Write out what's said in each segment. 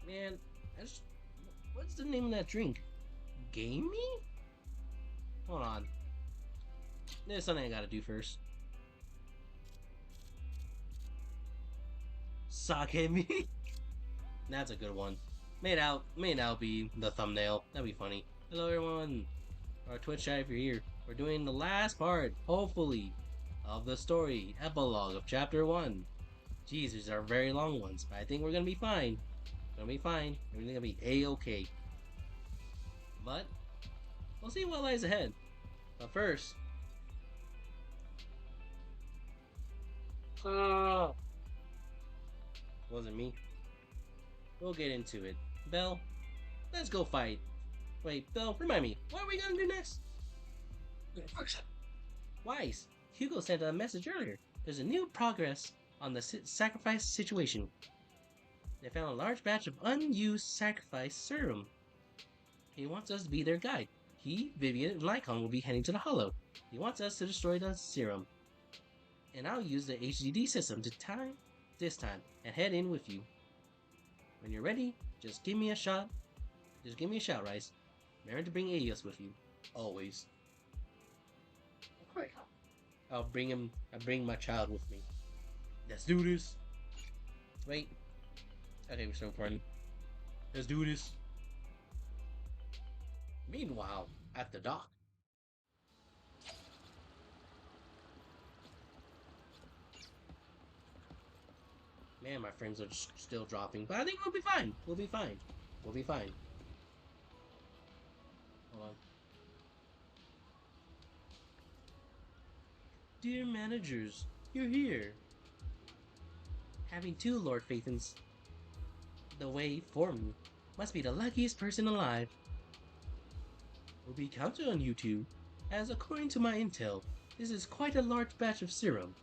Man, what's the name of that drink? Gamey? Hold on. There's something I gotta do first. Sake me? That's a good one. May now be the thumbnail. That'd be funny. Hello everyone. Our Twitch chat if you're here. We're doing the last part, hopefully, of the story, epilogue of chapter 1. Jeez, these are very long ones, but I think we're gonna be fine. Gonna be fine. Everything's gonna be a-okay. But we'll see what lies ahead. But first, wasn't me. We'll get into it. Belle, let's go fight. Wait, Belle, remind me, what are we gonna do next? Wise, Hugo sent a message earlier. There's a new progress on the sacrifice situation. They found a large batch of unused sacrifice serum. He wants us to be their guide. He, Vivian, and Lycon will be heading to the Hollow. He wants us to destroy the serum. And I'll use the HDD system to time this time and head in with you. When you're ready, just give me a shot. Just give me a shout, Rice. Remember to bring Aeos with you. Always. I'll bring my child with me. Let's do this. Wait. Okay, we're still recording. Let's do this. Meanwhile, at the dock. Man, my frames are still dropping, but I think we'll be fine. We'll be fine. We'll be fine. Hold on. Dear managers, you're here. Having two Lord Phaethons the way for me must be the luckiest person alive. We'll be counting on you two, as according to my intel, this is quite a large batch of serum.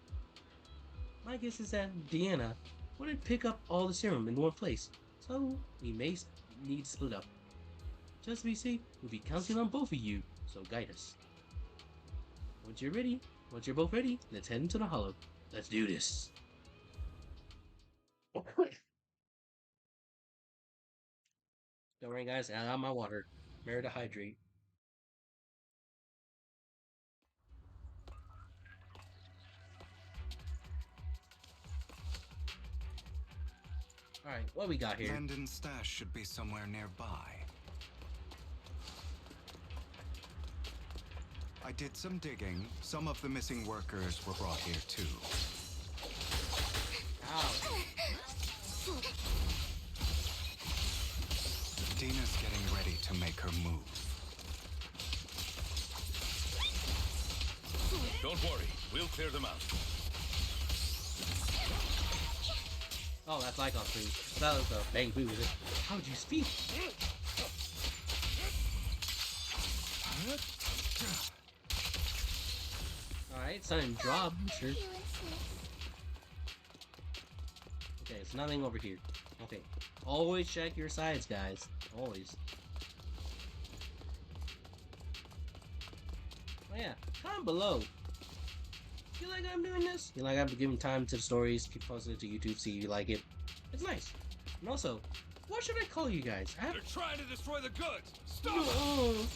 My guess is that Deanna wouldn't pick up all the serum in one place, so we may need to split up. Just to be safe, we'll be counting on both of you, so guide us. Once you're both ready, let's head into the Hollow. Let's do this. Don't worry guys, I got my water. Remember to hydrate. Alright, what we got here? Landon's stash should be somewhere nearby. I did some digging. Some of the missing workers were brought here too. Ow. Dina's getting ready to make her move. Don't worry, we'll clear them out. Oh, that's Lycon please. That was a bang boo. How would you speak? Alright, something dropped, sure. Okay, it's nothing over here. Okay. Always check your sides, guys. Always. Oh yeah, comment below. You like I'm doing this? You like I'm giving time to the stories, keep posting it to YouTube, see if you like it. It's nice. And also, what should I call you guys? They're trying to destroy the goods! Stop No. them!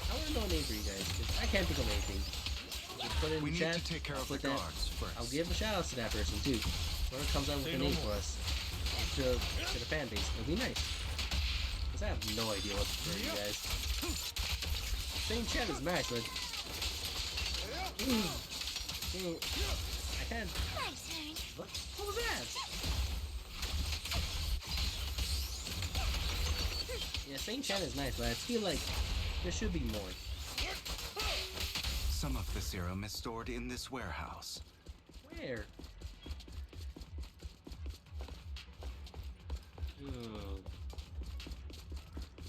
I want to know a name for you guys, because I can't think of anything. Just put it in We the need chat. to take care of the Put that. guards first. I'll give a shout out to that person too. Whoever comes up with Say a no name more. for us to the fan base, it'll be nice. Because I have no idea what to do, you guys. Saying chat is nice, but I can't. What was that? Yeah, saying chat is nice, but I feel like there should be more. Some of the serum is stored in this warehouse. Where?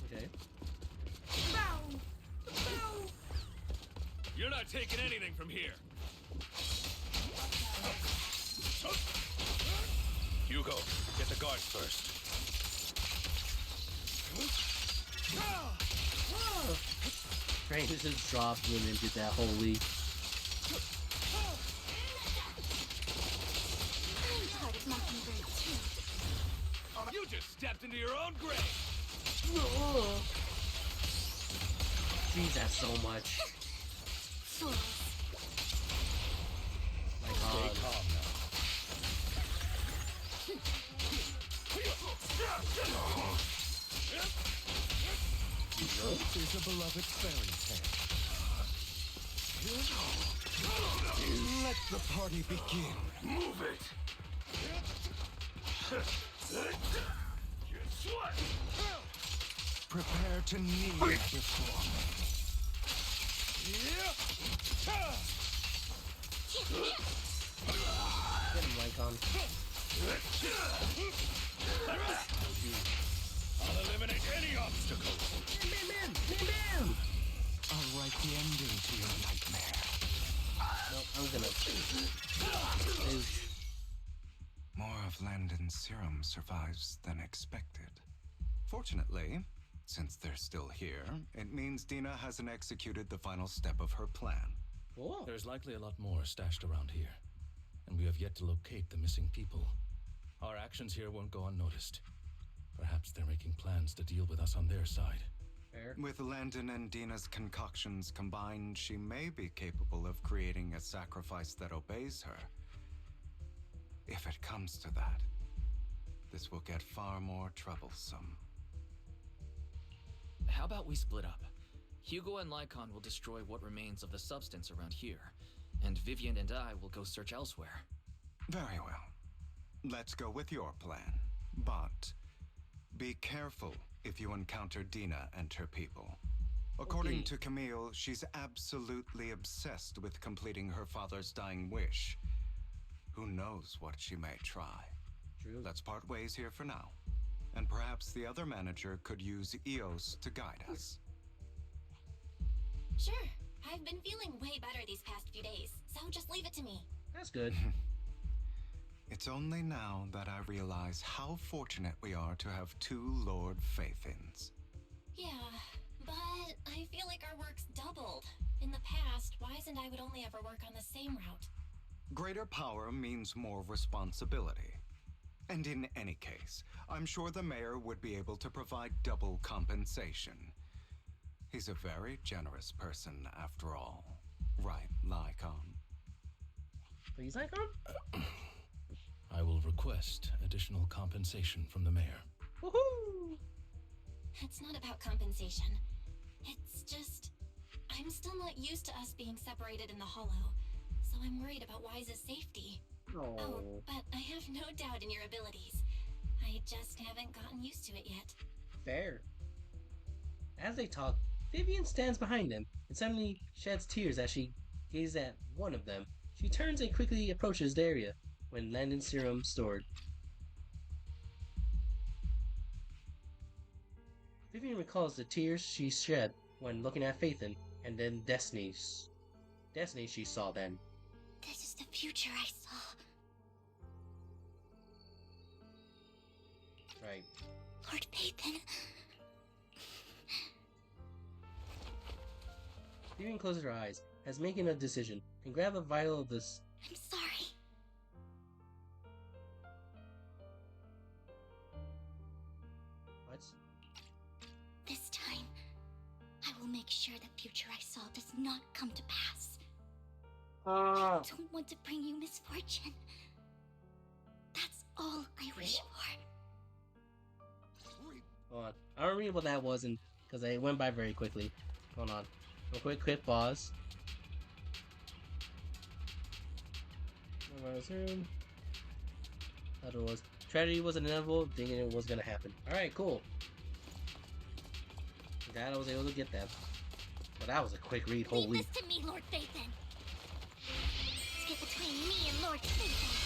Okay. You're not taking anything from here! Hugo, get the guards first. Frank just dropped him and did that holy. You just stepped into your own grave! Jeez, that's so much. Fools. My Stay god. calm now. This is a beloved fairy tale. Let the party begin. Move it! Prepare to kneel before me. Get him, Lycon. I'll eliminate any obstacles. Bam, bam, bam. I'll write the ending to your nightmare. Nope, I'm gonna. More of Landon's serum survives than expected. Fortunately, since they're still here, it means Dina hasn't executed the final step of her plan. Whoa. There's likely a lot more stashed around here, and we have yet to locate the missing people. Our actions here won't go unnoticed. Perhaps they're making plans to deal with us on their side. Fair. With Landon and Dina's concoctions combined, she may be capable of creating a sacrifice that obeys her. If it comes to that, this will get far more troublesome. How about we split up? Hugo and Lycon will destroy what remains of the substance around here, and Vivian and I will go search elsewhere. Very well. Let's go with your plan. But be careful if you encounter Dina and her people. According Okay. to Camille, she's absolutely obsessed with completing her father's dying wish. Who knows what she may try? True. Let's part ways here for now. And perhaps the other manager could use EOS to guide us. Sure. I've been feeling way better these past few days, so just leave it to me. That's good. It's only now that I realize how fortunate we are to have two Lord Faithins. Yeah, but I feel like our work's doubled. In the past, Wise and I would only ever work on the same route. Greater power means more responsibility. And in any case, I'm sure the mayor would be able to provide double compensation. He's a very generous person, after all. Right, Lycon? Please, Lycon? I will request additional compensation from the mayor. Woohoo! It's not about compensation. It's just... I'm still not used to us being separated in the Hollow, so I'm worried about Wise's safety. Oh. Oh, but I have no doubt in your abilities. I just haven't gotten used to it yet. Fair. As they talk, Vivian stands behind them and suddenly sheds tears as she gazes at one of them. She turns and quickly approaches the area when Landon's serum stored. Vivian recalls the tears she shed when looking at Phaethon and then Destiny she saw then. This is the future I saw. Right. Lord Phaethon. Vivian closes her eyes, has making a decision, and grab a vial of this. I'm sorry. What? This time, I will make sure the future I saw does not come to pass. I don't want to bring you misfortune. That's all I wish for. Hold on. I don't remember what that was, because it went by very quickly. Hold on. A quick pause. Room. Thought it was. Tragedy was inevitable, thinking it was gonna happen. Alright, cool. Glad I was able to get that. But that was a quick read, Leave holy. this to me, Lord Phaethon. Let's get between me and Lord Phaethon.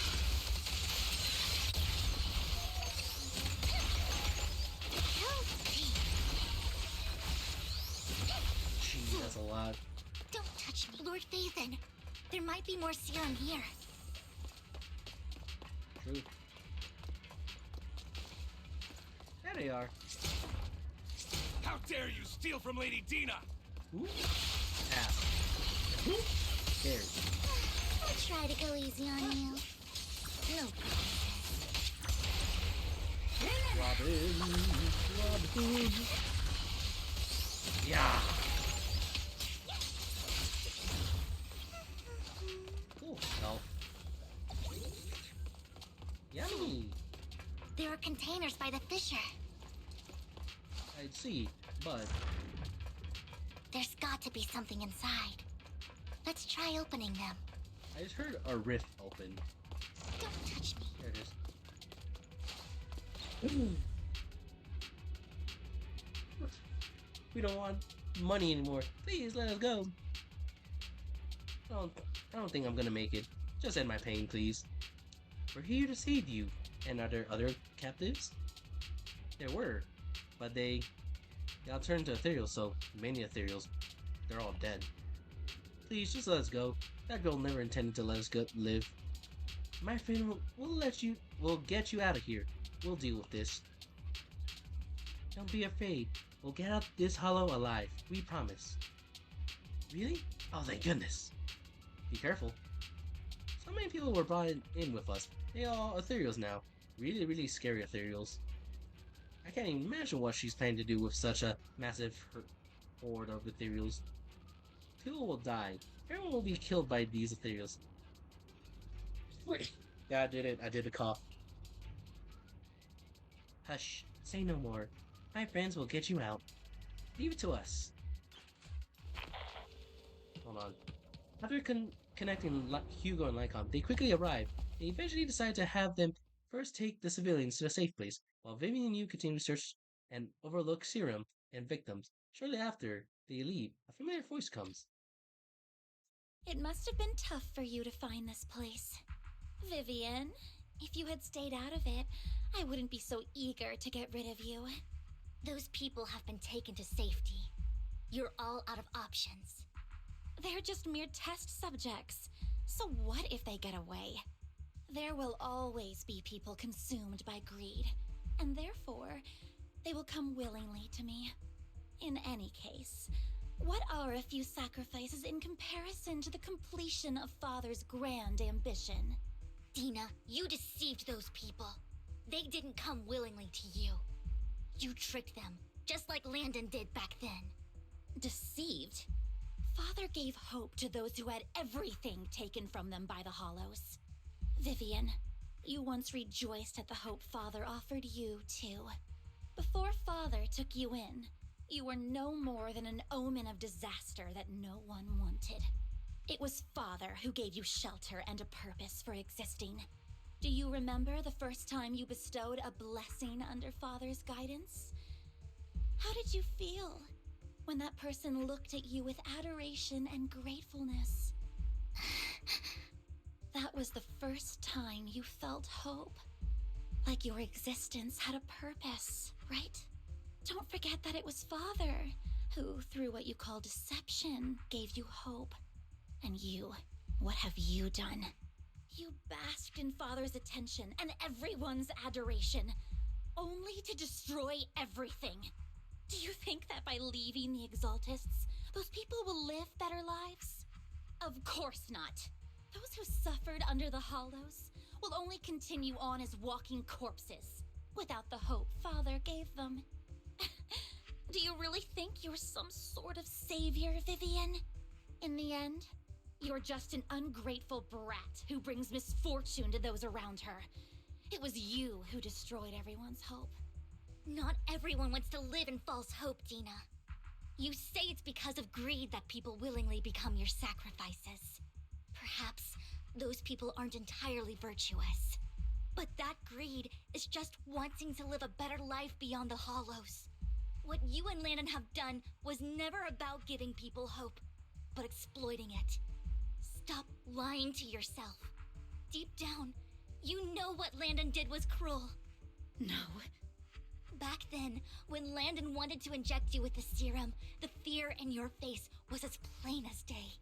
Jeez, that's a lot. Don't touch me, Lord Phaethon. There might be more serum here. True. There they are. How dare you steal from Lady Dina! Ooh. Ass. Who cares? I'll try to go easy on you. No promises. Wow. Robin. Yeah. Cool. Well. Yummy. There are containers by the fissure. I'd see, but There's got to be something inside. Let's try opening them. I just heard a rift open. Don't touch me. There it is. We don't want money anymore. Please let us go. I don't think I'm gonna make it. Just end my pain, please. We're here to save you. And are there other captives? There were, but they all turned to ethereals, so many ethereals. They're all dead. Please, just let us go. That girl never intended to let us live. My friend, we'll get you out of here. We'll deal with this. Don't be afraid. We'll get out this hollow alive. We promise. Really? Oh, thank goodness. Be careful. So many people were brought in with us. They all ethereals now. Really, really scary ethereals. I can't even imagine what she's planning to do with such a massive horde of ethereals. People will die. Everyone will be killed by these ethereals. Yeah, I did it. I did a cough. Hush. Say no more. My friends will get you out. Leave it to us. Hold on. After connecting Hugo and Lycon, they quickly arrive. They eventually decide to have them first take the civilians to a safe place, while Vivian and you continue to search and overlook serum and victims. Shortly after they leave, a familiar voice comes. It must have been tough for you to find this place. Vivian, if you had stayed out of it, I wouldn't be so eager to get rid of you. Those people have been taken to safety. You're all out of options. They're just mere test subjects. So what if they get away? There will always be people consumed by greed, and therefore, they will come willingly to me. In any case, what are a few sacrifices in comparison to the completion of Father's grand ambition? Dina, you deceived those people. They didn't come willingly to you. You tricked them, just like Landon did back then. Deceived? Father gave hope to those who had everything taken from them by the Hollows. Vivian, you once rejoiced at the hope Father offered you, too. Before Father took you in, you were no more than an omen of disaster that no one wanted. It was Father who gave you shelter and a purpose for existing. Do you remember the first time you bestowed a blessing under Father's guidance? How did you feel when that person looked at you with adoration and gratefulness? That was the first time you felt hope. Like your existence had a purpose, right? Don't forget that it was Father who, through what you call deception, gave you hope. And you, what have you done? You basked in Father's attention and everyone's adoration, only to destroy everything. Do you think that by leaving the Exaltists, those people will live better lives? Of course not. Those who suffered under the Hollows will only continue on as walking corpses, without the hope Father gave them. Do you really think you're some sort of savior, Vivian? In the end, you're just an ungrateful brat who brings misfortune to those around her. It was you who destroyed everyone's hope. Not everyone wants to live in false hope, Dina. You say it's because of greed that people willingly become your sacrifices. Perhaps those people aren't entirely virtuous. But that greed is just wanting to live a better life beyond the Hollows. What you and Landon have done was never about giving people hope, but exploiting it. Stop lying to yourself. Deep down, you know what Landon did was cruel. No. Back then, when Landon wanted to inject you with the serum, the fear in your face was as plain as day.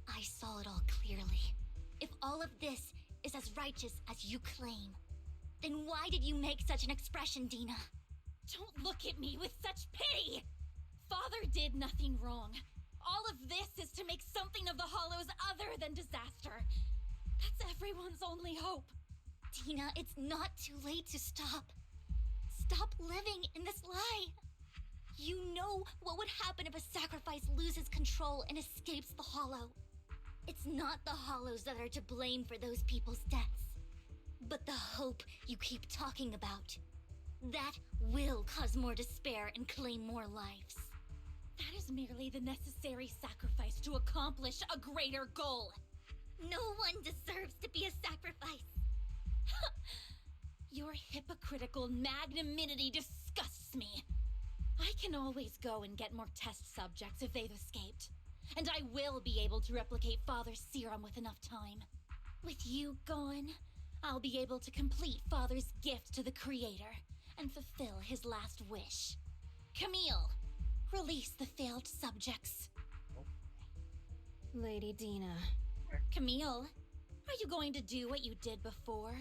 I saw it all clearly. If all of this is as righteous as you claim, then why did you make such an expression, Dina? Don't look at me with such pity! Father did nothing wrong. All of this is to make something of the Hollows other than disaster. That's everyone's only hope. Dina, it's not too late to stop. Stop stop living in this lie. You know what would happen if a sacrifice loses control and escapes the Hollow. It's not the Hollows that are to blame for those people's deaths, but the hope you keep talking about. That will cause more despair and claim more lives. That is merely the necessary sacrifice to accomplish a greater goal. No one deserves to be a sacrifice. Your hypocritical magnanimity disgusts me. I can always go and get more test subjects if they've escaped. And I will be able to replicate Father's serum with enough time. With you gone, I'll be able to complete Father's gift to the Creator and fulfill his last wish. Camille, release the failed subjects. Lady Dina. Camille, are you going to do what you did before?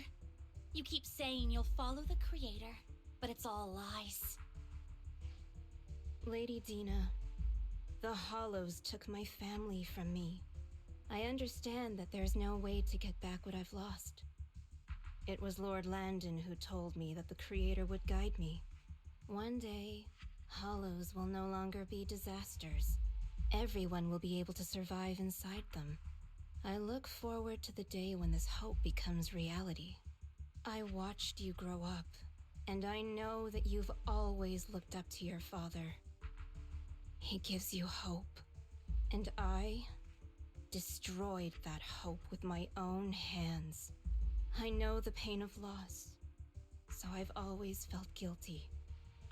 You keep saying you'll follow the Creator, but it's all lies. Lady Dina, the Hollows took my family from me. I understand that there's no way to get back what I've lost. It was Lord Landon who told me that the Creator would guide me. One day, Hollows will no longer be disasters. Everyone will be able to survive inside them. I look forward to the day when this hope becomes reality. I watched you grow up, and I know that you've always looked up to your father. He gives you hope, and I destroyed that hope with my own hands. I know the pain of loss, so I've always felt guilty.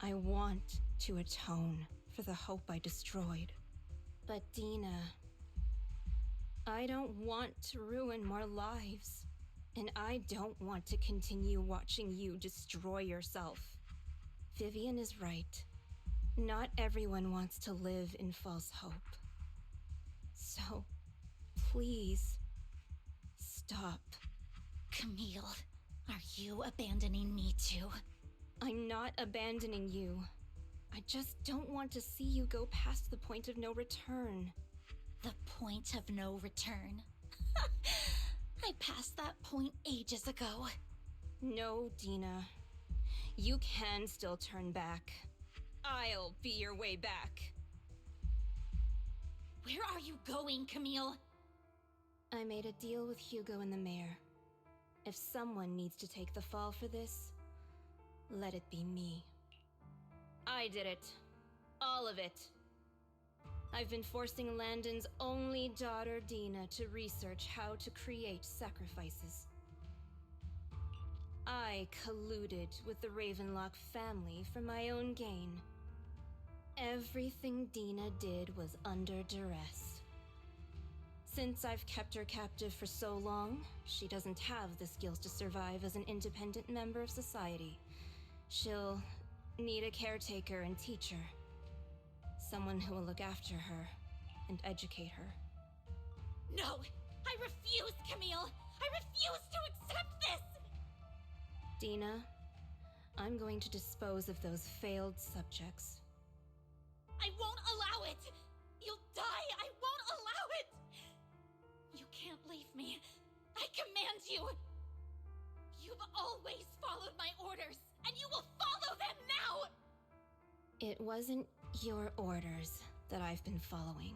I want to atone for the hope I destroyed. But Dina, I don't want to ruin more lives, and I don't want to continue watching you destroy yourself. Vivian is right. Not everyone wants to live in false hope. So, please, stop. Camille, are you abandoning me too? I'm not abandoning you. I just don't want to see you go past the point of no return. The point of no return? I passed that point ages ago. No, Dina. You can still turn back. I'll be your way back. Where are you going, Camille? I made a deal with Hugo and the mayor. If someone needs to take the fall for this, let it be me. I did it. All of it. I've been forcing Landon's only daughter, Dina, to research how to create sacrifices. I colluded with the Ravenlock family for my own gain. Everything Dina did was under duress. Since I've kept her captive for so long, she doesn't have the skills to survive as an independent member of society. She'll need a caretaker and teacher. Someone who will look after her and educate her. No! I refuse, Camille! I refuse to accept this! Dina, I'm going to dispose of those failed subjects. I won't allow it! You'll die! I won't allow it! You can't leave me. I command you! You've always followed my orders, and you will follow them now! It wasn't your orders that I've been following.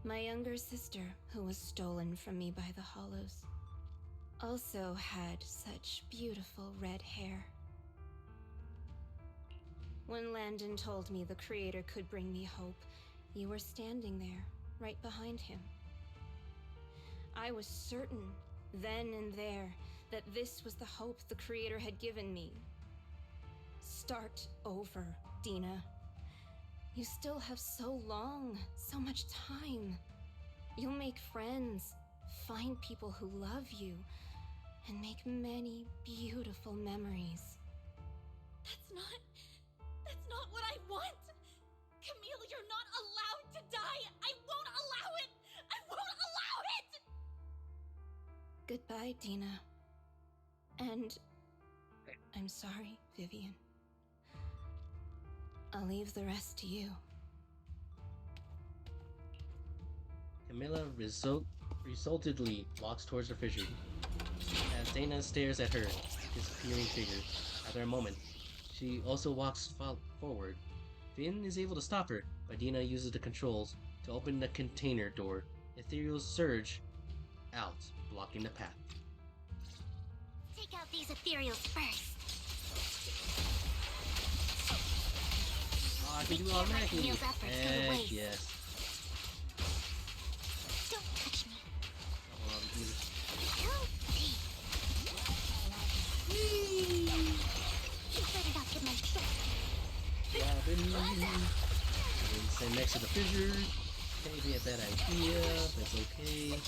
My younger sister, who was stolen from me by the Hollows, also had such beautiful red hair. When Landon told me the Creator could bring me hope, you were standing there, right behind him. I was certain, then and there, that this was the hope the Creator had given me. Start over, Dina. You still have so long, so much time. You'll make friends, find people who love you, and make many beautiful memories. That's not what I want! Camille, you're not allowed to die! I won't allow it! I won't allow it! Goodbye, Dina. And I'm sorry, Vivian. I'll leave the rest to you. Camilla resultantly walks towards the fissure. As Dana stares at her disappearing figure, after a moment, She also walks forward. Finn is able to stop her, but Dina uses the controls to open the container door. Ethereals surge out, blocking the path. Take out these ethereals first. Oh, I We can do it can't let automatically. Camille's efforts go to Heck waste. yes. Don't touch me. Either. Help me. You better not get my shot. Robin. Stand next to the fissures. Maybe a bad idea, but it's okay.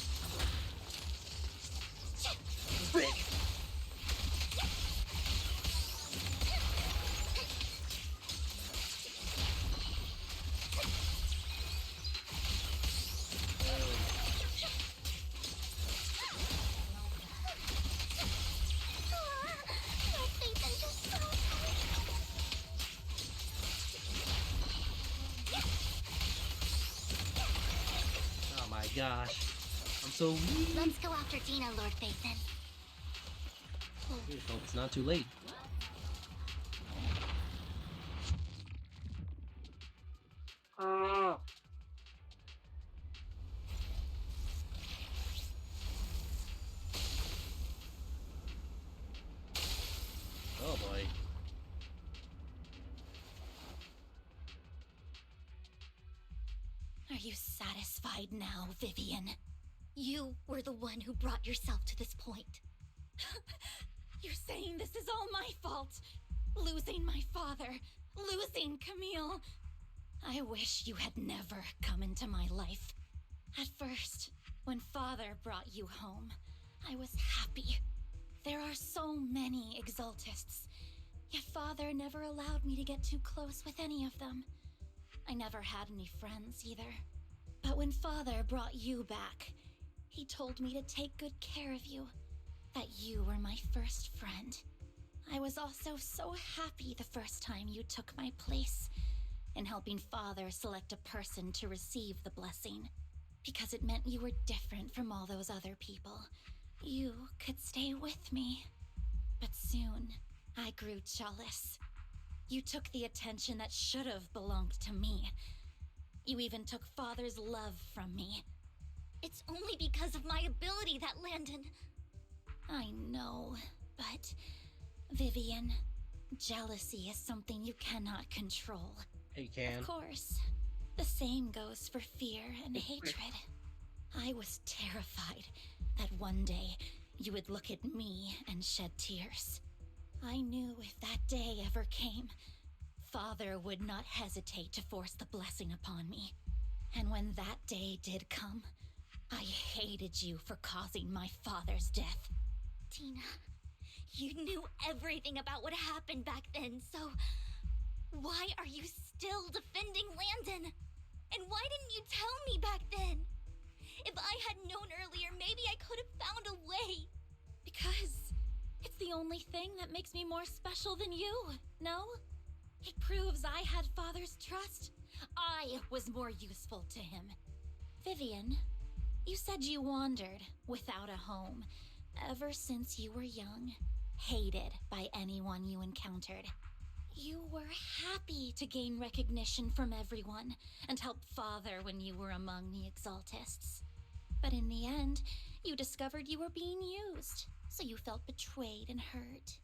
Frick! My faith is just so Oh my gosh. I'm so weak. Let's go after Dina, Lord Phaethon. Hope it's not too late. Oh boy. Are you satisfied now, Vivian? You were the one who brought yourself to this point. You're saying this is all my fault? Losing my father, losing Camille. I wish you had never come into my life. At first, when Father brought you home, I was happy. There are so many Exaltists, yet Father never allowed me to get too close with any of them. I never had any friends either. But when Father brought you back, he told me to take good care of you, that you were my first friend. I was also so happy the first time you took my place in helping Father select a person to receive the blessing, because it meant you were different from all those other people. You could stay with me. But soon, I grew jealous. You took the attention that should have belonged to me. You even took Father's love from me. It's only because of my ability that Landon... I know, but... Vivian, jealousy is something you cannot control. Hey, can. Of course. The same goes for fear and hatred. I was terrified that one day you would look at me and shed tears. I knew if that day ever came, Father would not hesitate to force the blessing upon me. And when that day did come, I hated you for causing my father's death. Tina, you knew everything about what happened back then, so... why are you still defending Landon? And why didn't you tell me back then? If I had known earlier, maybe I could have found a way. Because it's the only thing that makes me more special than you, no? It proves I had Father's trust. I was more useful to him. Vivian, you said you wandered without a home ever since you were young, hated by anyone you encountered. You were happy to gain recognition from everyone and help Father when you were among the Exaltists. But in the end, you discovered you were being used, so you felt betrayed and hurt.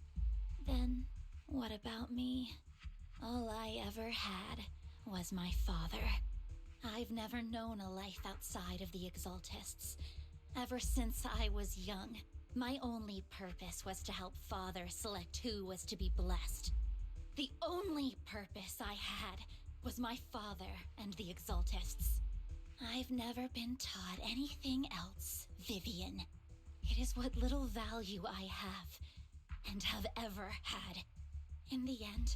Then, what about me? All I ever had was my father. I've never known a life outside of the Exaltists. Ever since I was young, my only purpose was to help Father select who was to be blessed. The only purpose I had was my father and the Exaltists. I've never been taught anything else, Vivian. It is what little value I have, and have ever had. In the end,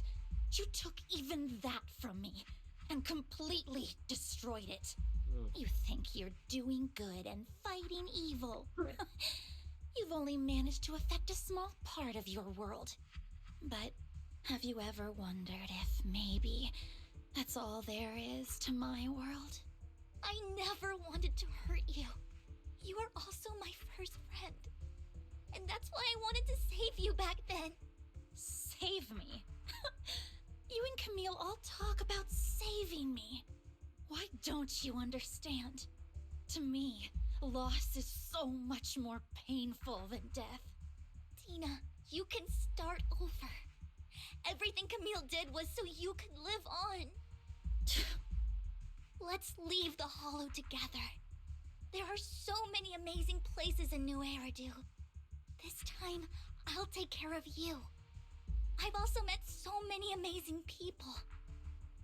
you took even that from me, and completely destroyed it. You think you're doing good and fighting evil. You've only managed to affect a small part of your world. But have you ever wondered if maybe that's all there is to my world? I never wanted to hurt you. You were also my first friend. And that's why I wanted to save you back then. Save me? all talk about saving me. Why don't you understand? To me, loss is so much more painful than death. Tina, you can start over. Everything Camille did was so you could live on. Let's leave the Hollow together. There are so many amazing places in New Eridu. This time, I'll take care of you. I've also met so many amazing people.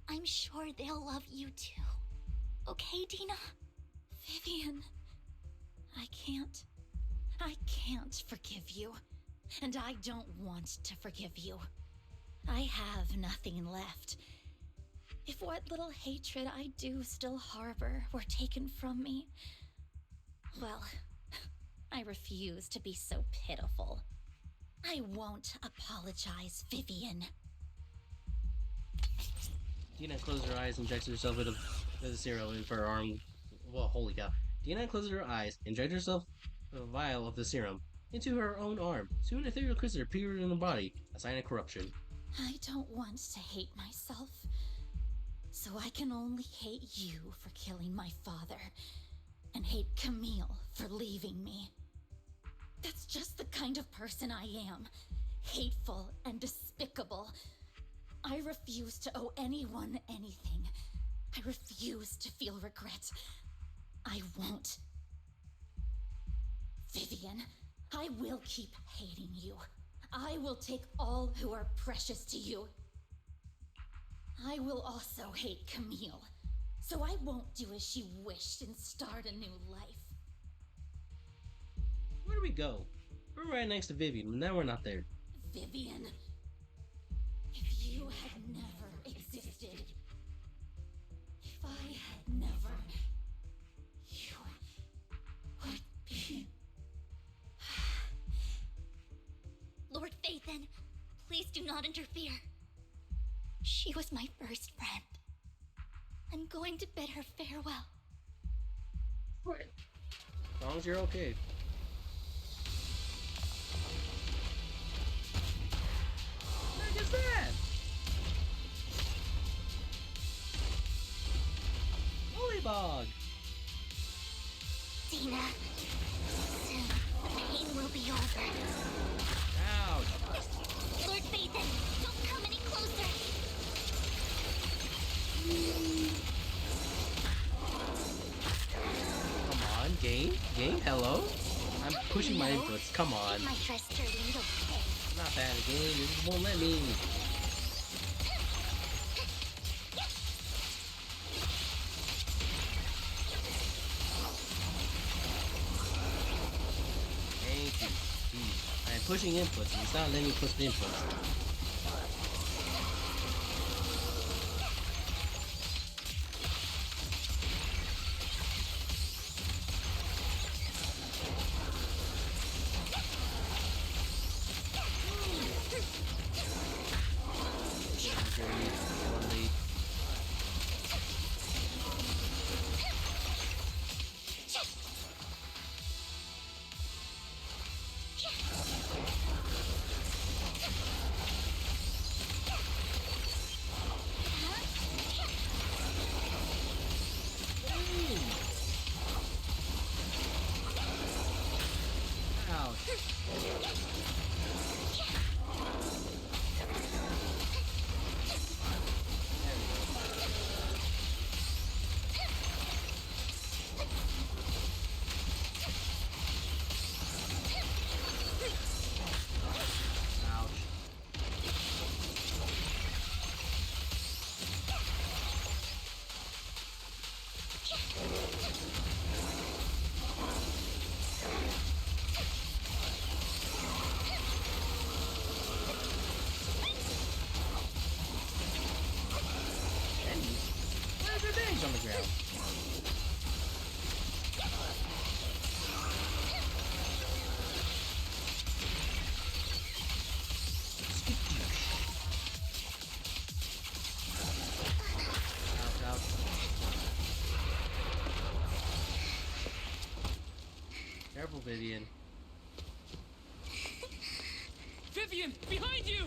I'm sure they'll love you too. Okay, Tina? Vivian, I can't forgive you. And I don't want to forgive you. I have nothing left. If what little hatred I do still harbor were taken from me, well, I refuse to be so pitiful. I won't apologize, Vivian. Tina closes her eyes and injects herself with the serum into her arm. Well, holy cow. Tina closes her eyes, injects herself with a vial of the serum into her own arm. Soon, an ethereal crystal appeared in her body, a sign of corruption. I don't want to hate myself, so I can only hate you for killing my father, and hate Camille for leaving me. That's just the kind of person I am. Hateful and despicable. I refuse to owe anyone anything. I refuse to feel regret. I won't. Vivian, I will keep hating you. I will take all who are precious to you. I will also hate Camille, so I won't do as she wished and start a new life. Where do we go? We're right next to Vivian, but now we're not there. Vivian, if you had never existed, if I had never, you would be... Lord Phaethon, please do not interfere. She was my first friend. I'm going to bid her farewell. What? As long as you're okay. What the heck is that? Holy bog! Tina, soon the pain will be over. Ouch! Lord Phaethon, don't come any closer. Come on, game? Game, hello? I'm pushing my No. inputs, come on. My dress dirty little pig. Not bad game, you just won't let me. Thank you. Jeez. I'm pushing inputs and it's not letting me push the inputs. On the ground. Ouch, ouch. Careful, Vivian. Vivian, behind you!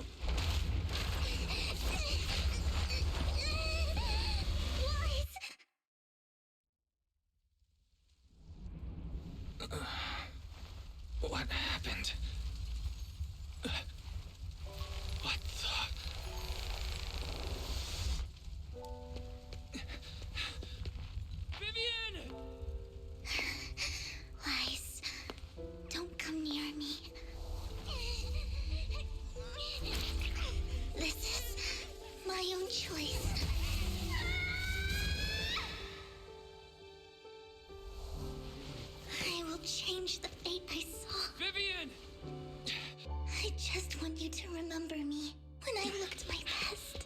to remember me when I looked my best.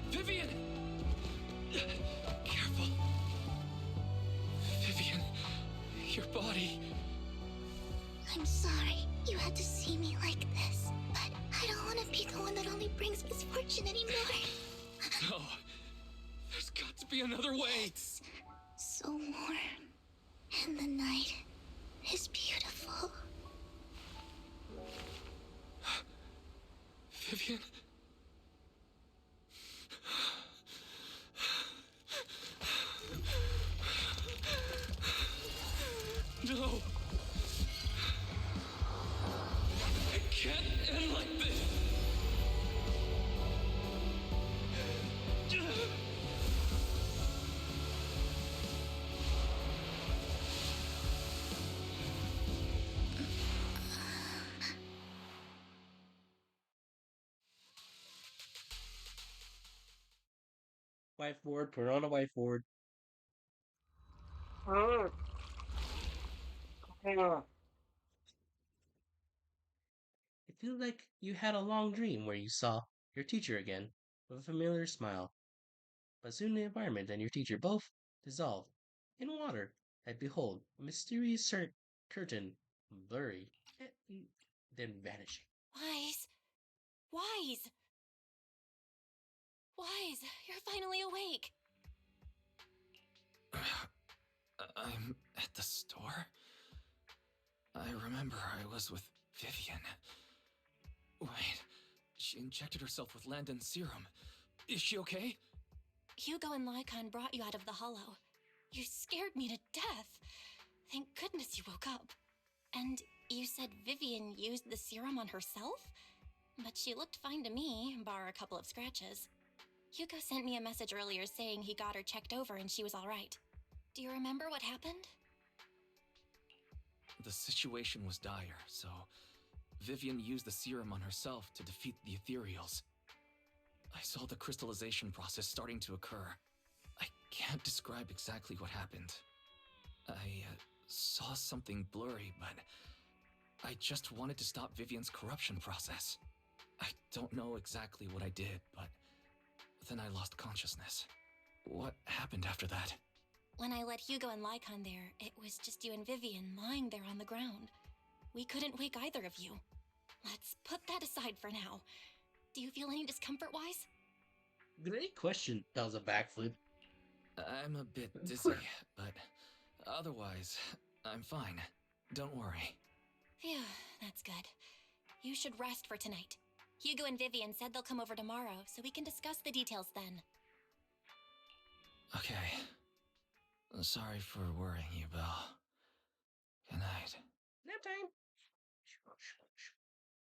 Vivian! Careful. Vivian, your body. I'm sorry you had to see me like this, but I don't want to be the one that only brings misfortune anymore. No. There's got to be another way. It's so warm, and the night is beautiful. Vivian? No! It can't end like this! Whiteboard, put on a whiteboard. It feels like you had a long dream where you saw your teacher again with a familiar smile. But soon the environment and your teacher both dissolved in water, and behold, a mysterious curtain, blurry, then vanishing. Wise. Wise. Wise, you're finally awake. I'm at the store? I remember I was with Vivian. Wait, she injected herself with Landon's serum. Is she okay? Hugo and Lycon brought you out of the hollow. You scared me to death. Thank goodness you woke up. And you said Vivian used the serum on herself? But she looked fine to me, bar a couple of scratches. Hugo sent me a message earlier saying he got her checked over and she was all right. Do you remember what happened? The situation was dire, so Vivian used the serum on herself to defeat the ethereals. I saw the crystallization process starting to occur. I can't describe exactly what happened. I saw something blurry, but I just wanted to stop Vivian's corruption process. I don't know exactly what I did, but then I lost consciousness. What happened after that? When I led Hugo and Lycon there, it was just you and Vivian lying there on the ground. We couldn't wake either of you. Let's put that aside for now. Do you feel any discomfort-wise? Great question. That was a backflip. I'm a bit dizzy, but otherwise, I'm fine. Don't worry. Phew, that's good. You should rest for tonight. Hugo and Vivian said they'll come over tomorrow, so we can discuss the details then. Okay. Sorry for worrying you, Belle. Good night. Nap time.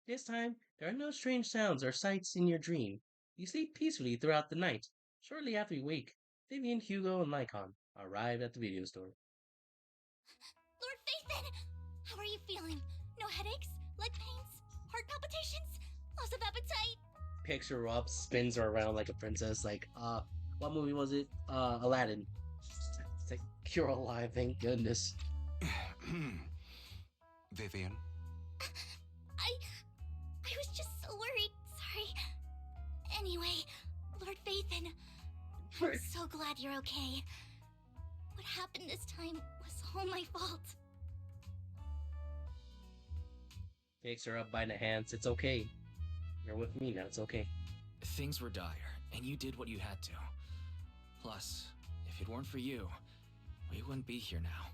This time, there are no strange sounds or sights in your dream. You sleep peacefully throughout the night. Shortly after you wake, Vivian, Hugo, and Lycon arrive at the video store. Lord Phaethon! How are you feeling? No headaches? Leg pains? Heart palpitations? Loss of appetite? Picks her up, spins her around like a princess. Like, what movie was it? Aladdin. It's like, you're alive, thank goodness. Vivian? I was just so worried. Sorry. Anyway, Lord Phaethon, I'm so glad you're okay. What happened this time was all my fault. Picks her up by the hands. It's okay. You're with me now. It's okay. Things were dire, and you did what you had to. Plus, if it weren't for you, we wouldn't be here now.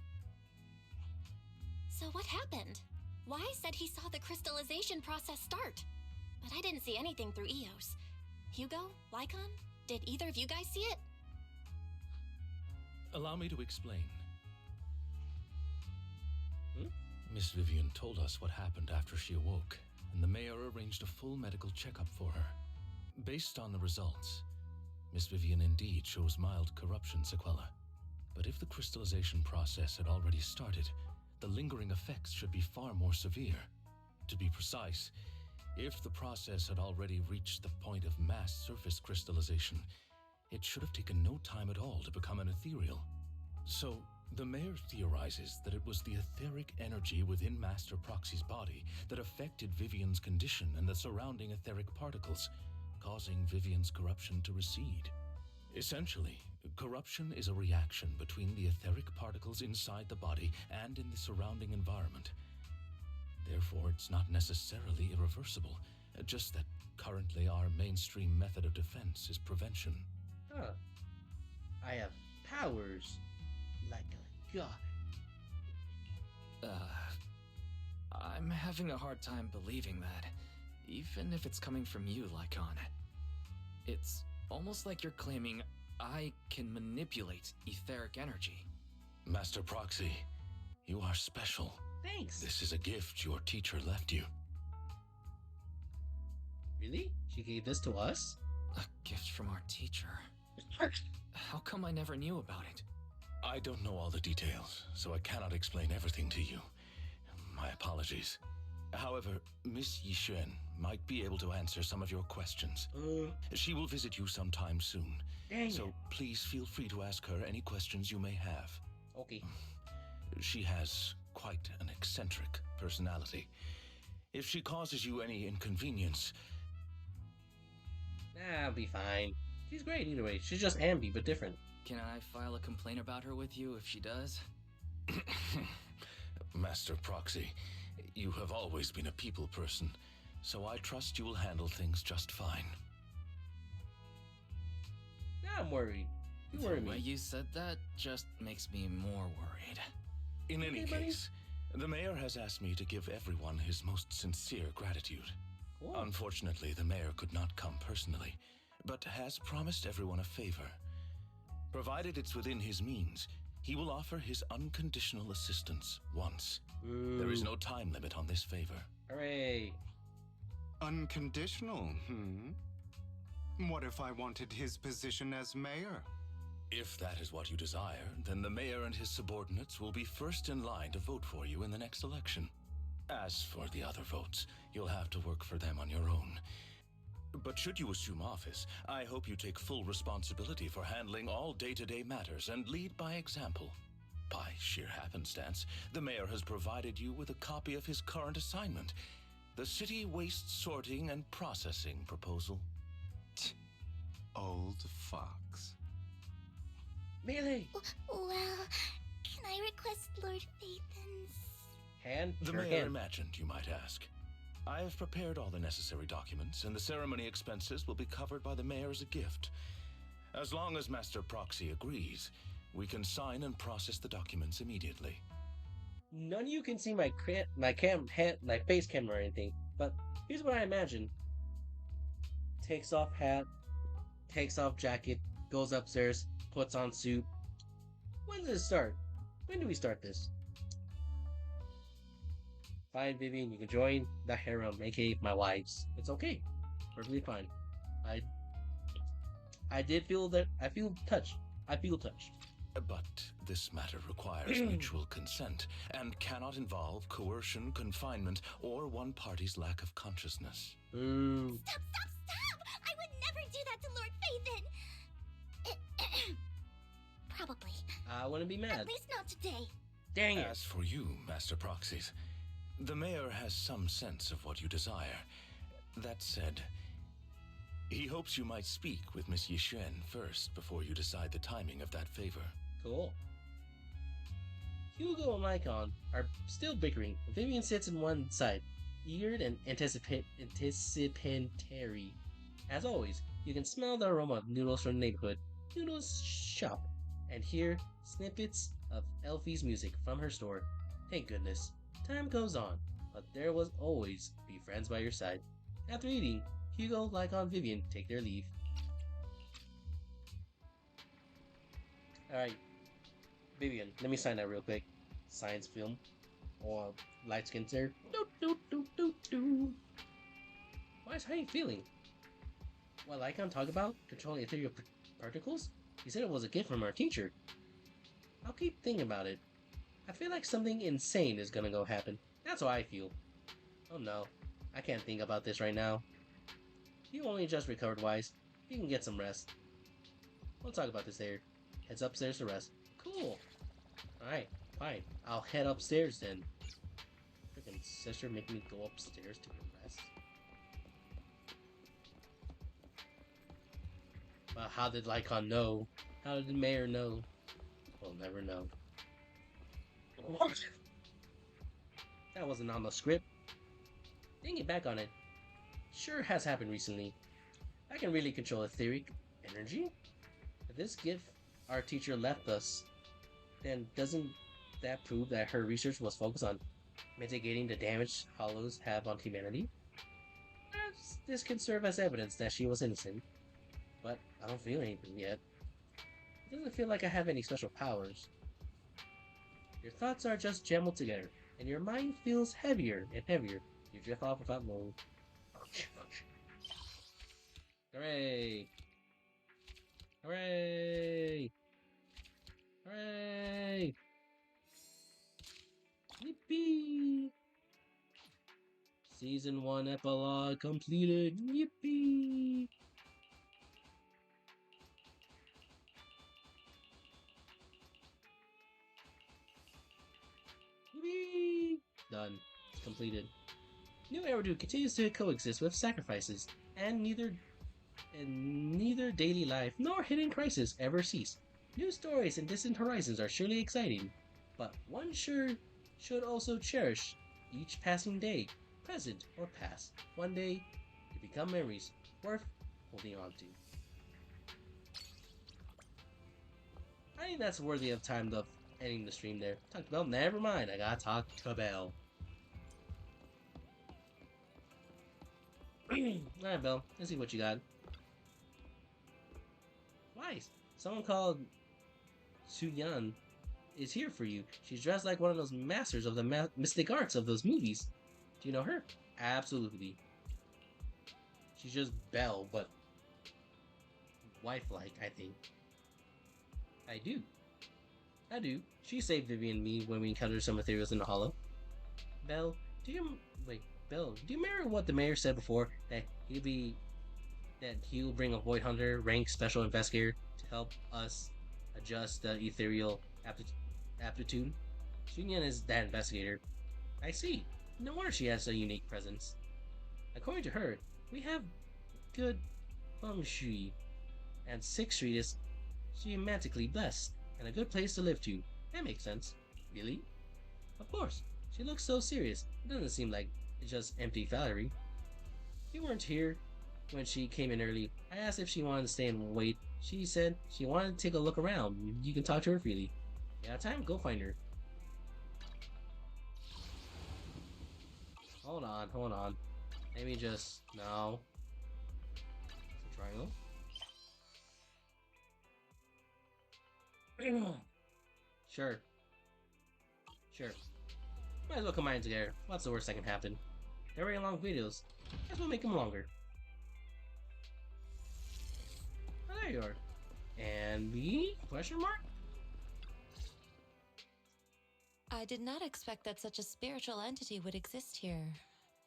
So what happened? Wise said he saw the crystallization process start, but I didn't see anything through Eos. Hugo? Lycon? Did either of you guys see it? Allow me to explain. Miss Vivian told us what happened after she awoke, and the mayor arranged a full medical checkup for her. Based on the results, Miss Vivian indeed shows mild corruption sequela. But if the crystallization process had already started, the lingering effects should be far more severe. To be precise, if the process had already reached the point of mass surface crystallization, it should have taken no time at all to become an ethereal. So, The mayor theorizes that it was the etheric energy within Master Proxy's body that affected Vivian's condition and the surrounding etheric particles, causing Vivian's corruption to recede. Essentially, corruption is a reaction between the etheric particles inside the body and in the surrounding environment. Therefore, it's not necessarily irreversible, just that currently our mainstream method of defense is prevention. Huh. I have powers like a god. I'm having a hard time believing that, even if it's coming from you, Lycon. It's almost like you're claiming I can manipulate etheric energy. Master Proxy, you are special. Thanks. This is a gift your teacher left you. Really? She gave this to us? A gift from our teacher. How come I never knew about it? I don't know all the details, so I cannot explain everything to you. My apologies. However, Miss Yixuan might be able to answer some of your questions. She will visit you sometime soon. Dang So it. please feel free to ask her any questions you may have. Okay. She has quite an eccentric personality. If she causes you any inconvenience... Nah, I'll be fine. She's great either way. She's just Ambi, but different. Can I file a complaint about her with you if she does? Master Proxy, you have always been a people person, so I trust you will handle things just fine. Nah, I'm worried. You worry The way me. you said that just makes me more worried. In any Okay, buddy. case, the mayor has asked me to give everyone his most sincere gratitude. Cool. Unfortunately, the mayor could not come personally, but has promised everyone a favor. Provided it's within his means, he will offer his unconditional assistance once. There is no time limit on this favor. Hooray. Unconditional, What if I wanted his position as mayor? If that is what you desire, then the mayor and his subordinates will be first in line to vote for you in the next election. As for the other votes, you'll have to work for them on your own. But should you assume office, I hope you take full responsibility for handling all day-to-day matters and lead by example. By sheer happenstance, the mayor has provided you with a copy of his current assignment, the City Waste Sorting and Processing proposal. Old fox. Melee. Well, can I request Lord Phaethan's? Hand. The Her mayor hand. imagined you might ask. I have prepared all the necessary documents, and the ceremony expenses will be covered by the mayor as a gift. As long as Master Proxy agrees, we can sign and process the documents immediately. None of you can see my face camera or anything, but here's what I imagine. Takes off hat, takes off jacket, goes upstairs, puts on suit. When does it start? When do we start this? Fine, Vivian, you can join the harem, aka my wives. It's okay. Perfectly fine. I did feel that. I feel touched. But this matter requires mutual consent and cannot involve coercion, confinement, or one party's lack of consciousness. Ooh. Stop! I would never do that to Lord Phaethan! Probably. I wouldn't be mad. At least not today. Dang it. As for you, Master Proxies, the mayor has some sense of what you desire. That said, he hopes you might speak with Miss Yixuan first before you decide the timing of that favor. Cool. Hugo and Lycon are still bickering. Vivian sits on one side, eager and anticipatory. As always, you can smell the aroma of noodles from the neighborhood, Noodles Shop, and hear snippets of Elfie's music from her store. Thank goodness. Time goes on, but there will always be friends by your side. After eating, Hugo, Lycon, Vivian take their leave. Alright, Vivian, let me sign that real quick. Science film. Or light skin there. Wise, how are you feeling? What Lycon talk about? Controlling ethereal particles? He said it was a gift from our teacher. I'll keep thinking about it. I feel like something insane is gonna go happen. That's how I feel. Oh no, I can't think about this right now. You only just recovered, Wise. You can get some rest. We'll talk about this later. Heads upstairs to rest. Cool. Alright, fine. I'll head upstairs then. Freaking sister make me go upstairs to rest. But how did Lycon know? How did the mayor know? We'll never know. What? That wasn't on the script. Thinking back on it, sure has happened recently. I can really control etheric energy? If this gift our teacher left us, then doesn't that prove that her research was focused on mitigating the damage hollows have on humanity? Perhaps this can serve as evidence that she was innocent, but I don't feel anything yet. It doesn't feel like I have any special powers. Your thoughts are just jumbled together, and your mind feels heavier and heavier. You drift off without knowing. Hooray! Hooray! Hooray! Yippee! Season 1 epilogue completed. Yippee! Yippee! Done. It's completed. New Eridu continues to coexist with sacrifices, and neither daily life nor hidden crisis ever cease. New stories and distant horizons are surely exciting, but one should also cherish each passing day, present or past. One day, to become memories worth holding on to. I think that's worthy of time of ending the stream there. Talked about, never mind, I gotta talk to Belle. Alright, Belle, let's see what you got. Why? Someone called Suyan is here for you. She's dressed like one of those masters of the mystic arts of those movies. Do you know her? Absolutely. She's just Belle, but wife-like, I think. I do. She saved Vivian and me when we encountered some ethereals in the hollow. Belle, do you remember what the mayor said before? That he'll bring a Void Hunter, rank special investigator, to help us adjust the ethereal aptitude? Xunyan is that investigator. I see. No wonder she has a unique presence. According to her, we have good feng shui, and 6th Street is geomantically blessed, and a good place to live too. That makes sense. Really? Of course. She looks so serious. It doesn't seem like it's just empty flattery. You weren't here when she came in early. I asked if she wanted to stay and wait. She said she wanted to take a look around. You can talk to her freely. You have time? Go find her. Hold on. Let me just... No. It's a triangle. Sure. Might as well combine it together. What's the worst that can happen? They're very long videos. Guess we'll make them longer. Oh, there you are. And me? Question mark? I did not expect that such a spiritual entity would exist here.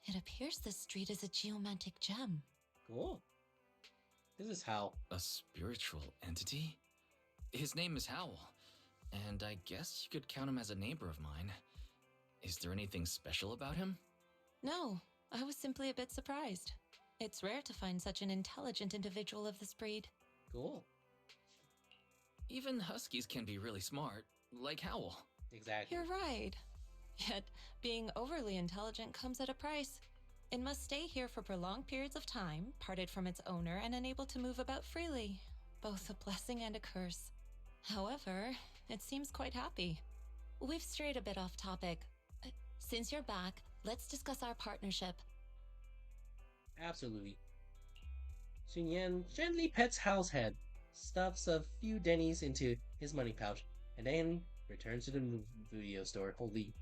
It appears this street is a geomantic gem. Cool. This is Hal. A spiritual entity? His name is Howl, and I guess you could count him as a neighbor of mine. Is there anything special about him? No, I was simply a bit surprised. It's rare to find such an intelligent individual of this breed. Cool. Even huskies can be really smart, like Howl. Exactly. You're right. Yet, being overly intelligent comes at a price. It must stay here for prolonged periods of time, parted from its owner and unable to move about freely. Both a blessing and a curse. However, it seems quite happy. We've strayed a bit off topic. Since you're back, let's discuss our partnership. Absolutely. Xunyan gently pets Hal's head, stuffs a few dennies into his money pouch, and then returns to the video store. Holy.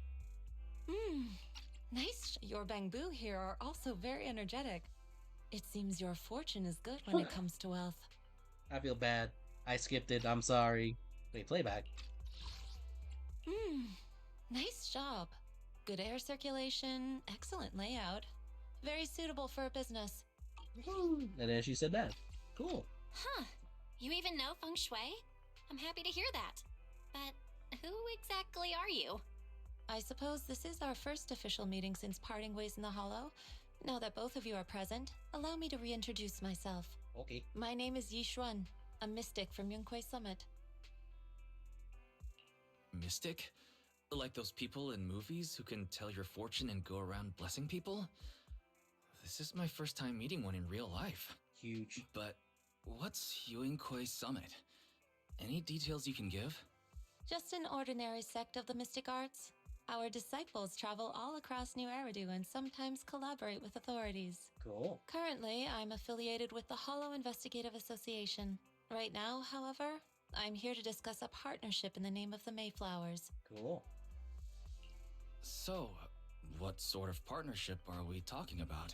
Nice. Your bamboo here are also very energetic. It seems your fortune is good when it comes to wealth. I feel bad. I skipped it. I'm sorry. Wait, playback. Nice job. Good air circulation, excellent layout. Very suitable for a business. And then she said that. Cool. Huh. You even know feng shui? I'm happy to hear that. But Who exactly are you? I suppose this is our first official meeting since parting ways in the Hollow. Now that both of you are present, allow me to reintroduce myself. Okay. My name is Yi Xuan, a mystic from Yunquei Summit. Mystic? Like those people in movies who can tell your fortune and go around blessing people? This is my first time meeting one in real life. Huge. But what's Yunquei Summit? Any details you can give? Just an ordinary sect of the mystic arts. Our disciples travel all across New Eridu and sometimes collaborate with authorities. Cool. Currently, I'm affiliated with the Hollow Investigative Association. Right now, however, I'm here to discuss a partnership in the name of the Mayflowers. Cool. So, what sort of partnership are we talking about?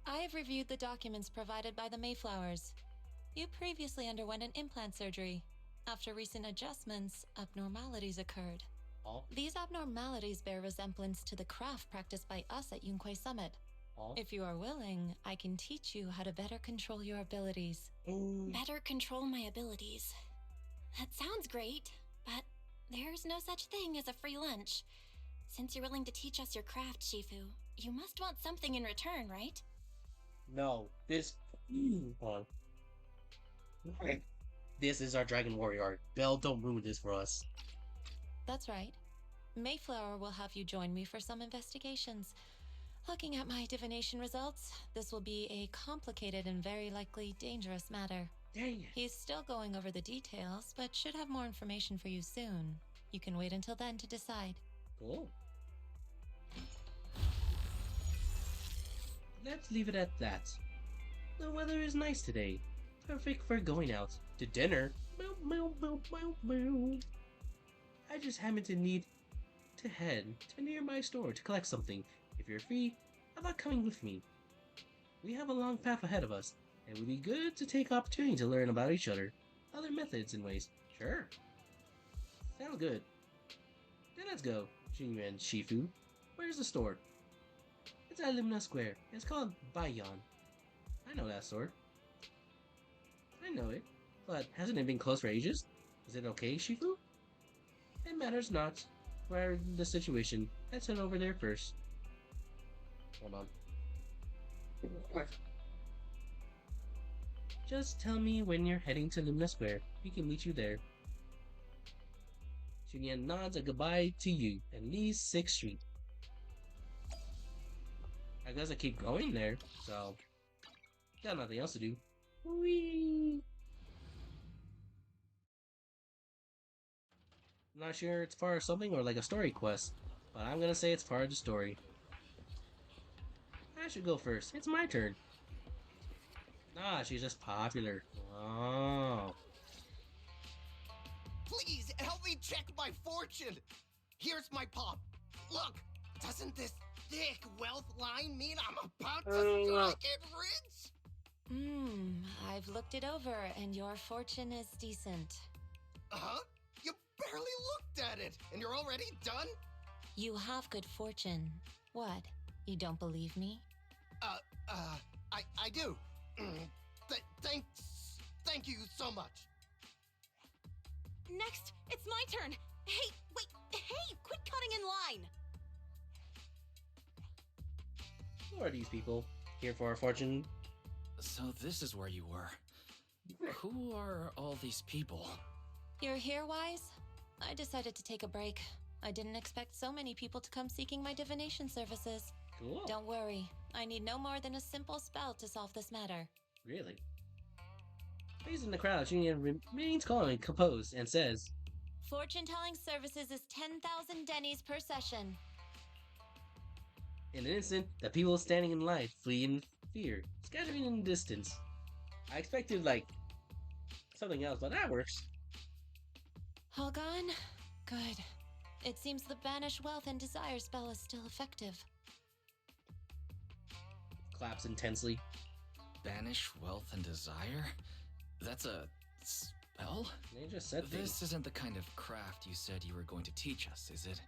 I have reviewed the documents provided by the Mayflowers. You previously underwent an implant surgery. After recent adjustments, abnormalities occurred. Oh. These abnormalities bear resemblance to the craft practiced by us at Yunquei Summit. Oh. If you are willing, I can teach you how to better control your abilities. Better control my abilities. That sounds great, but there's no such thing as a free lunch. Since you're willing to teach us your craft, Shifu, you must want something in return, right? No, this. Hold on. This is our Dragon Warrior art. Belle, don't ruin this for us. That's right. Mayflower will have you join me for some investigations. Looking at my divination results, this will be a complicated and very likely dangerous matter. Dang it. He's still going over the details, but should have more information for you soon. You can wait until then to decide. Cool. Let's leave it at that. The weather is nice today. Perfect for going out to dinner. Bow, bow, bow, bow, bow. I just happen to need to head to a nearby store to collect something. If you're free, how about coming with me? We have a long path ahead of us, and it would be good to take opportunity to learn about each other, other methods and ways. Sure. Sounds good. Then let's go, Jinyu and Shifu. Where's the store? It's at Lumina Square. It's called Baiyan. I know that store. I know it, but hasn't it been closed for ages? Is it okay, Shifu? It matters not. Where the situation, let's head over there first. Hold on. Just tell me when you're heading to Lumina Square. We can meet you there. Julian nods a goodbye to you and leaves 6th Street. I guess I keep going there, so got nothing else to do. Whee! Not sure it's part of something or like a story quest, but I'm gonna say it's part of the story. I should go first. It's my turn. Ah, she's just popular. Oh. Please help me check my fortune. Here's my palm. Look, doesn't this thick wealth line mean I'm about to strike it rich? I've looked it over, and your fortune is decent. Huh? You barely looked at it, and you're already done? You have good fortune. What? You don't believe me? I do. Thank you so much. Next, it's my turn. Hey, wait, hey, quit cutting in line. Who are these people? Here for a fortune? So this is where you were. Who are all these people? You're here, Wise? I decided to take a break. I didn't expect so many people to come seeking my divination services. Cool. Don't worry. I need no more than a simple spell to solve this matter. Really? Facing the crowd, Julian remains calm and composed and says, Fortune-telling services is 10,000 dennies per session. in an instant, the people standing in line flee in fear, scattering in the distance. I expected, like, something else, but that works. All gone? Good. It seems the Banish Wealth and Desire spell is still effective. Claps intensely. Banish wealth and desire? That's a spell? They just said things. This isn't the kind of craft you said you were going to teach us, is it?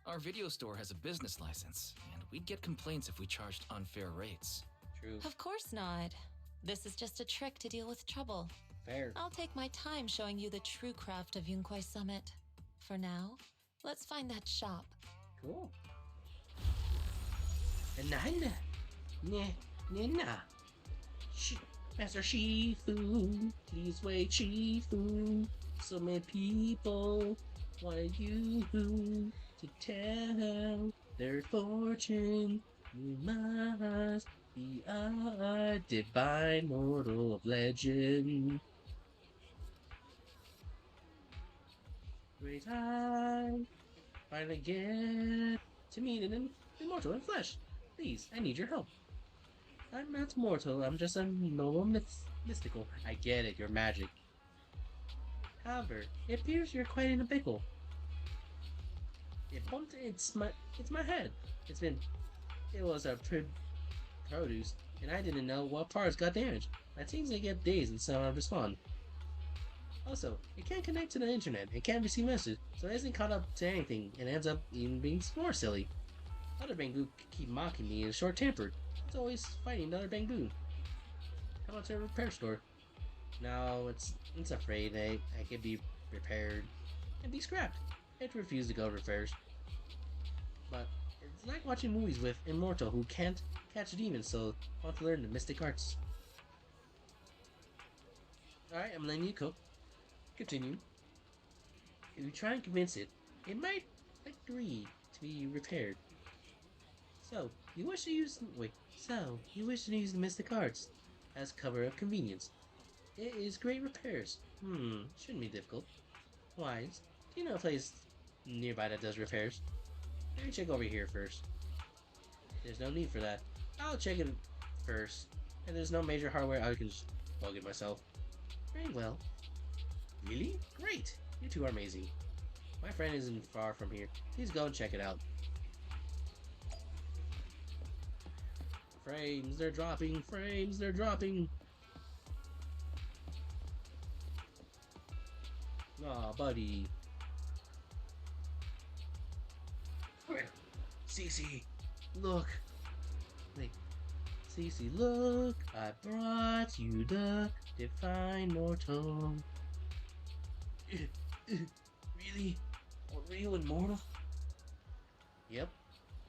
Our video store has a business license, and we'd get complaints if we charged unfair rates. True. Of course not. This is just a trick to deal with trouble. Fair. I'll take my time showing you the true craft of Yunquei Summit. For now, let's find that shop. Cool. Nana. Nah. Master Shifu, please wait, Shifu. So many people wanted you to tell their fortune. You must be a divine mortal of legend. Great I finally get to meet an immortal in flesh. Please, I need your help. I'm not mortal, I'm just a normal mystical. I get it, you're magic. However, it appears you're quite in a pickle. It's my head. It was a produce, and I didn't know what parts got damaged. My teams they get dazed and so I respond. Also, it can't connect to the internet, it can't receive messages, so it isn't caught up to anything, and ends up even being more silly. Other Bangu keep mocking me and short-tempered. It's always fighting another Bangu. How about to a repair store? No, it's afraid I could be repaired and be scrapped. It refused to go to repairs. But it's like watching movies with immortal who can't catch demons, so want to learn the mystic arts. Alright, I'm letting you cook. Continue. If you try and convince it, it might agree to be repaired. So, you wish to use the mystic arts as cover of convenience. It is great repairs. Shouldn't be difficult. Wise, do you know a place nearby that does repairs? Let me check over here first. There's no need for that. I'll check it first. And there's no major hardware, I can just bug it myself. Very well. Really? Great! You two are amazing. My friend isn't far from here. Please go and check it out. Frames, they're dropping! Frames, they're dropping! Aw, buddy. Cece, look. Wait. Cece, look. I brought you the divine mortal. Really? Are you immortal? Yep.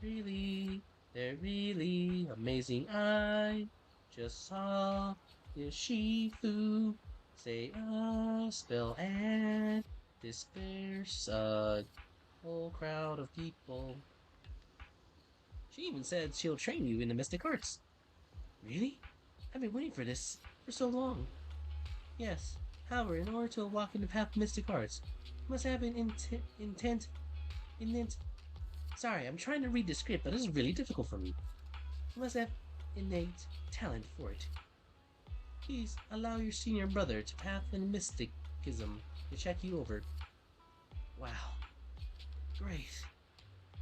Really? They're really amazing. I just saw this Shifu say a spell and disperse a whole crowd of people. She even said she'll train you in the mystic arts. Really? I've been waiting for this for so long. Yes. However, in order to walk in the path of mystic arts, you must have an intent. Sorry, I'm trying to read the script, but this is really difficult for me. You must have innate talent for it. Please allow your senior brother to path in mysticism to check you over. Wow. Great.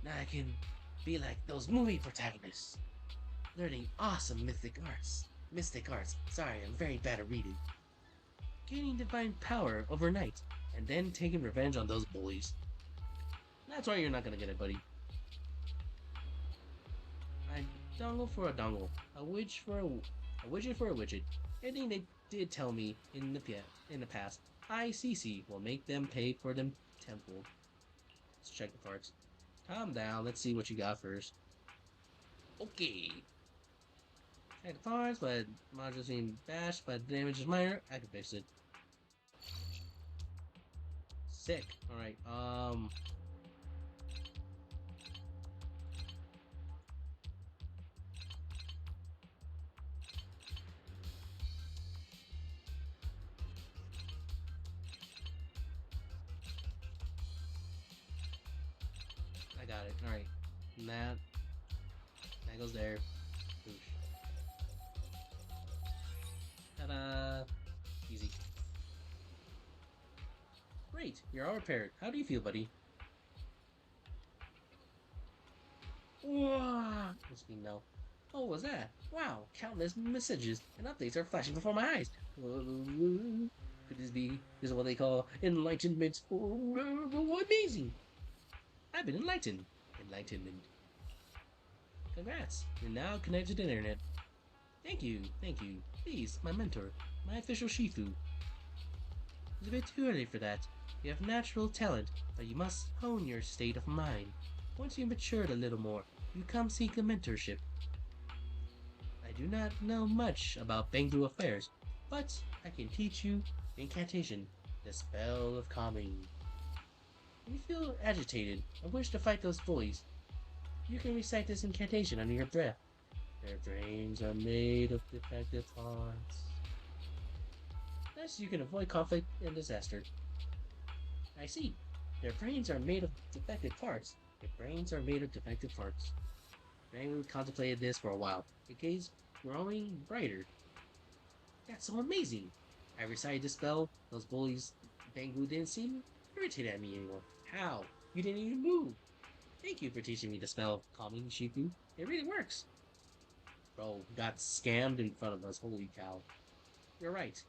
Now I can be like those movie protagonists. Learning awesome mystic arts. Sorry, I'm very bad at reading. Gaining divine power overnight, and then taking revenge on those bullies. That's why you're not gonna get it, buddy. A dongle for a dongle. A widget for a widget. Anything they did tell me in the past, I, Cece, will make them pay for them temple. Let's check the parts. Calm down, let's see what you got first. Okay. Check the parts, but modules being bashed, but damage is minor. I can fix it. Sick. Alright, I got it. Alright. And that goes there. Boosh. Ta-da! Easy. Great, you're all repaired. How do you feel, buddy? Whoa! Must be no. Oh, what was that? Wow, countless messages and updates are flashing before my eyes. Could this be? This is what they call enlightenment. Oh, amazing! I've been enlightened. Enlightenment. Congrats, you're now connected to the internet. Thank you. Please, my mentor, my official Shifu. It's a bit too early for that. You have natural talent, but you must hone your state of mind. Once you matured a little more, you come seek a mentorship. I do not know much about Bangu affairs, but I can teach you incantation, the spell of calming. When you feel agitated and wish to fight those bullies, you can recite this incantation under your breath. Their brains are made of defective parts. Thus, you can avoid conflict and disaster. I see. Their brains are made of defective parts. Their brains are made of defective parts. Bangu contemplated this for a while, his gaze growing brighter. That's so amazing! I recited the spell, those bullies Bangu didn't seem irritated at me anymore. How? You didn't even move! Thank you for teaching me the spell of calming, Shifu. It really works. Bro, got scammed in front of us, holy cow. You're right.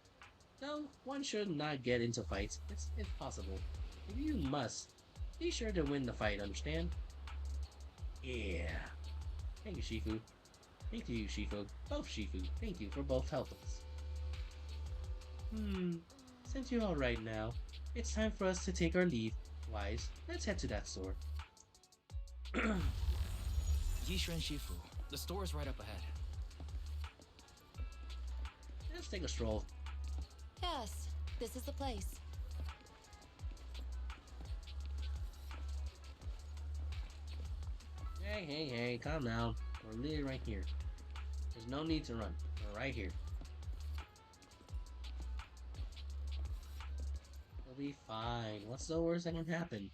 No, one should not get into fights. It's impossible. If you must, be sure to win the fight, understand? Yeah. Thank you, Shifu. Thank you, Shifu. Both Shifu. Thank you for both helping us. Since you're alright now, it's time for us to take our leave. Wise, let's head to that store. Yishuan Shifu, the store is right up ahead. Let's take a stroll. Yes, this is the place. Hey, calm down. We're literally right here. There's no need to run. We're right here. We'll be fine. What's the worst that can happen?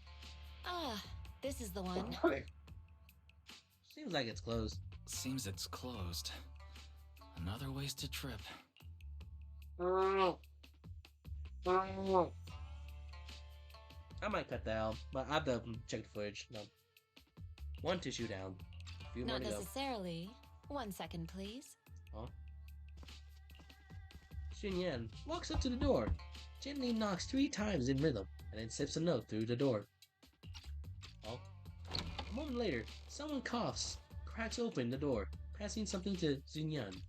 Ah, this is the one. Seems like it's closed. Seems it's closed. Another wasted trip. I might cut that out, but I have to check the footage. No. One tissue down. A few more Not to go. necessarily. 1 second, please. Huh? Xunyan walks up to the door, gently knocks 3 times in rhythm, and then slips a note through the door. Oh. A moment later, someone coughs, cracks open the door, passing something to Xunyan.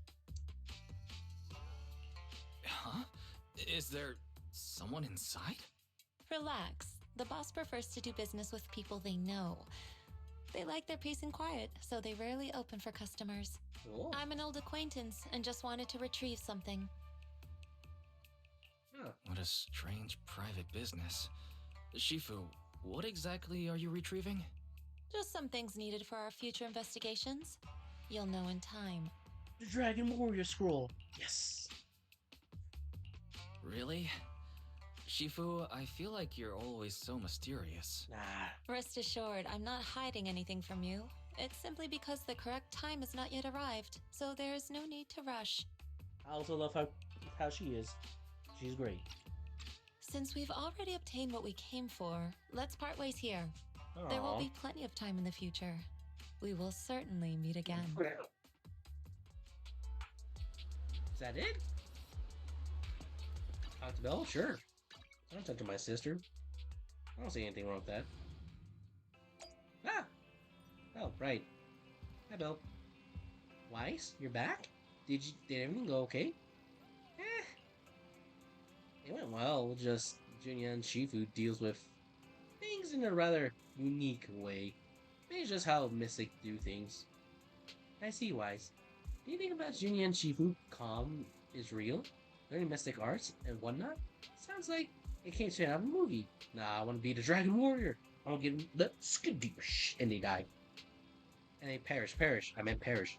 Huh? Is there someone inside? Relax. The boss prefers to do business with people they know. They like their peace and quiet, so they rarely open for customers. Oh. I'm an old acquaintance and just wanted to retrieve something. Huh. What a strange private business. Shifu, what exactly are you retrieving? Just some things needed for our future investigations. You'll know in time. The Dragon Warrior Scroll. Yes. Really? Shifu, I feel like you're always so mysterious. Nah. Rest assured, I'm not hiding anything from you. It's simply because the correct time has not yet arrived, so there is no need to rush. I also love how she is. She's great. Since we've already obtained what we came for, let's part ways here. There will be plenty of time in the future. We will certainly meet again. Is that it? Talk to Belle? Sure. I don't talk to my sister. I don't see anything wrong with that. Ah! Oh, right. Hi, Belle. Weiss, you're back? Did everything go okay? It went well, just Junya and Shifu deals with things in a rather unique way. Maybe it's just how Mystic do things. I see, Wise. Do you think about Junya and Shifu calm is real? Learning Mystic arts and whatnot? Sounds like it came straight out of a movie. Nah, I want to be the Dragon Warrior. I want to get the skadoosh, and they die. And they perish. I meant perish.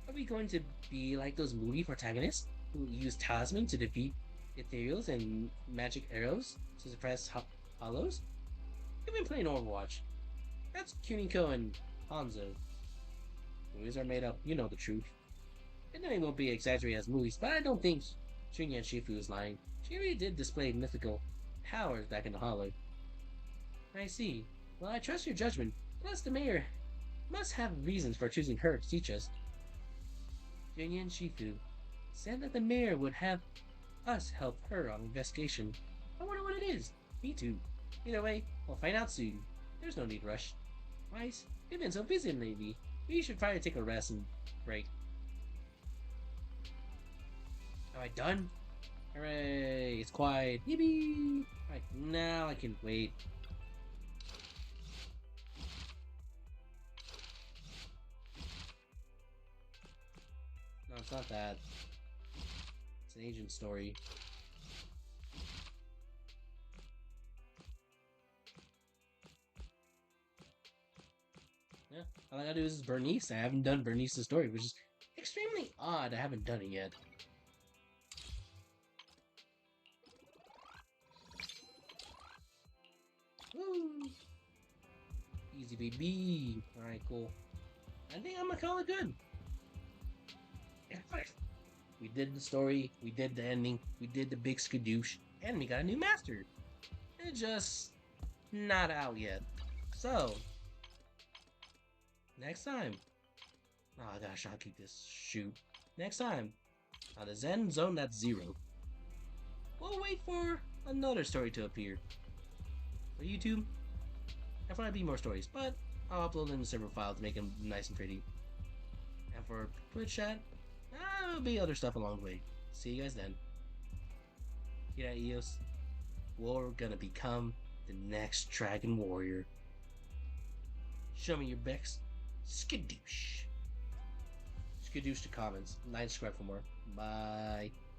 Are we going to be like those movie protagonists who use talisman to defeat ethereals and magic arrows to suppress hollows? You've been playing Overwatch. That's Kuniko and Hanzo. Movies are made up, you know the truth. And they won't be exaggerated as movies, but I don't think Junya and Shifu is lying. She really did display mythical powers back in the Hollow. I see. Well, I trust your judgment. Plus, the mayor must have reasons for choosing her to teach us. Junya and Shifu said that the mayor would have us help her on investigation. I wonder what it is. Me too. Either way, we'll find out soon. There's no need to rush. Weiss, you've been so busy lately. We should try to take a rest and break. Am I done? Hooray! It's quiet. Yippee! Alright, now I can wait. No, it's not that. It's an agent story. Yeah, all I gotta do is Bernice. I haven't done Bernice's story, which is extremely odd. I haven't done it yet. Woo! Easy baby. Alright, cool. I think I'm gonna call it good. We did the story, we did the ending, we did the big skadoosh, and we got a new master. It's just not out yet. So, next time. Oh gosh, I'll keep this. Shoot. Next time, on the Zen Zone that's 0. We'll wait for another story to appear. For YouTube, there might be more stories, but I'll upload them in several files to make them nice and pretty. And for Twitch chat, there'll be other stuff along the way. See you guys then. Yeah, Eos. We're gonna become the next Dragon Warrior. Show me your Bex. Skadoosh. Skadoosh to comments. 9 subscribe for more. Bye.